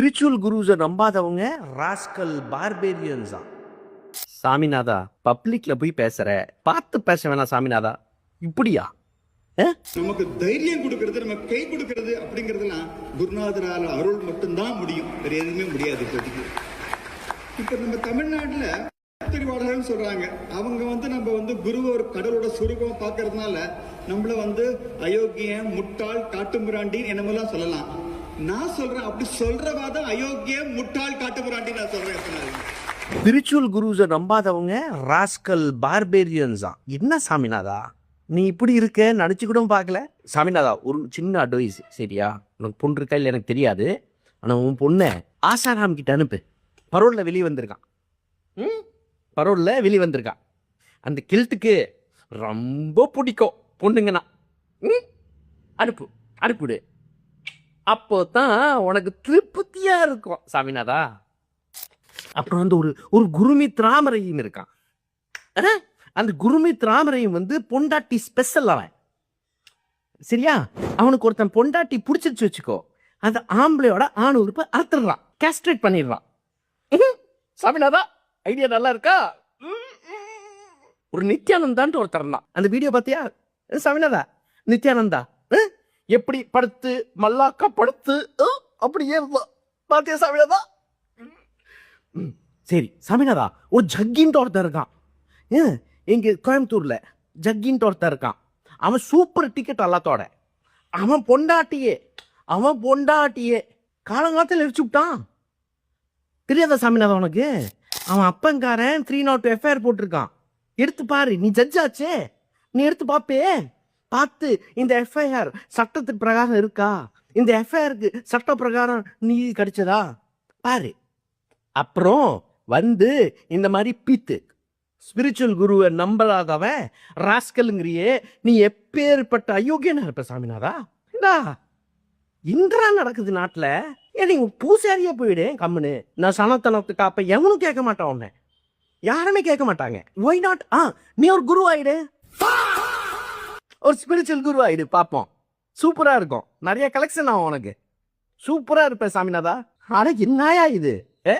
Spiritual குருஸை நம்பாதவங்க rascal பார்பேரியன்ஸா. சாமிநாதா, பப்ளிக்ல போய் பேசுற, பார்த்து பேச வேணாம் சாமிநாதா. இப்படியா நமக்கு தைரியம் கொடுக்கறது, நமக்கு கை கொடுக்கறது அப்படிங்கறதெல்லாம் குருநாதரால அருள் மட்டும்தான் முடியும், வேற எதுவுமே முடியாது. இப்ப நம்ம தமிழ்நாட்டுல தெரிவாளர்கள் சொல்றாங்க, அவங்க நம்ம குருவை ஒரு கடவுளோட சுரூபமா பாக்குறதுனால நம்மள அயோக்கியன், முட்டாள், காட்டுமிராண்டி என்னமெல்லாம் சொல்லலாம். நான் சொல்றேன், அப்படி சொல்றவாதான் அயோக்கியம், முட்டாள், காட்டுமிராண்டி நான் சொல்றேன். ஸ்பிரிச்சுவல் குருஸை நம்பாதவங்க ராஸ்கல் பார்பேரியன்ஸா. என்ன சாமிநாதா நீ இப்படி இருக்க, நடிச்சு கூட பார்க்கல. சாமிநாதா, ஒரு சின்ன அட்வைஸ் சரியா? உனக்கு பொண்ணு இருக்கா இல்லை எனக்கு தெரியாது, ஆனால் உன் பொண்ணை ஆசாராம் கிட்ட அனுப்பு. பரோலில் வெளியே வந்திருக்கான். பரோலில் வெளியே வந்திருக்கான். அந்த கில்ட்டுக்கு ரொம்ப பிடிக்கும் பொண்ணுங்கண்ணா. அனுப்பு, அனுப்பிவிடு. அப்போ தான் உனக்கு திருப்தியாக இருக்கும் சாமிநாதா. அப்புறம் ஒரு குருமித் ராமரையும் இருக்கான். அந்த குருமித் ராமரையும் பொண்டாட்டி ஸ்பெஷல் அவன் சரியா? அவனுக்கு ஒருத்தன் பொண்டாட்டி பிடிச்சிருச்சு வச்சுக்கோ, அந்த ஆம்பளையோட ஆண் உறுப்பை அறுத்துடுறான், கேஸ்ட்ரேட் பண்ணிடுறான். சாமிநாதா, ஐடியா நல்லா இருக்கா? ஒரு நித்யானந்தான்ட்டு ஒருத்தர் தான். அந்த வீடியோ பார்த்தியா சாமிநாதா? நித்யானந்தா எப்படி படுத்து மல்லாக்கா படுத்து அப்படியே பார்த்தியா சாமிநாதா? சரி சாமிநாதா, ஒரு ஜக்கின்ட்டு ஒருத்தர் இருக்கான். இங்கே கோயம்புத்தூரில் ஜக்கின்ட்டு ஒருத்தர் இருக்கான். அவன் சூப்பர் டிக்கெட் எல்லாத்தோட. அவன் பொண்டாட்டியே காலங்காலத்தில் எரிச்சு விட்டான். தெரியாதா சாமிநாதா உனக்கு? அவன் அப்பங்காரன் 302 எஃப்ஐஆர் போட்டிருக்கான். எடுத்து பாரு, நீ ஜட்ஜாச்சே, நீ எடுத்து பார்ப்பே. பார்த்து இந்த எஃப்ஐஆர் சட்டத்தின் பிரகாரம் இருக்கா, இந்த எஃப்ஐஆருக்கு சட்ட பிரகாரம் நீதி கிடைச்சதா பாரு. அப்புறம் இந்த மாதிரி பீத்து ஸ்பிரிச்சுவல் குருவை நம்பலாதவன் ராஸ்கலுங்கிறியே, நீ எப்பேற்பட்ட அயோக்கியனா இருப்ப சாமிநாதா. இன்றா நடக்குது நாட்டில். நீ பூசாரியா போயிடு கம்முன்னு. நான் சனத்தனத்துக்கு அப்ப எவனும் கேட்க மாட்டான், உன்னை யாருமே கேட்க மாட்டாங்க. Why not? நீ ஒரு குரு ஆயிடு, ஒரு ஸ்பிரிச்சுவல் குரு ஆயிடு, பார்ப்போம். சூப்பரா இருக்கும், நிறைய கலெக்ஷன் ஆகும் உனக்கு. சூப்பரா இருப்ப சாமிநாதா. ஆனா என்னயா இது?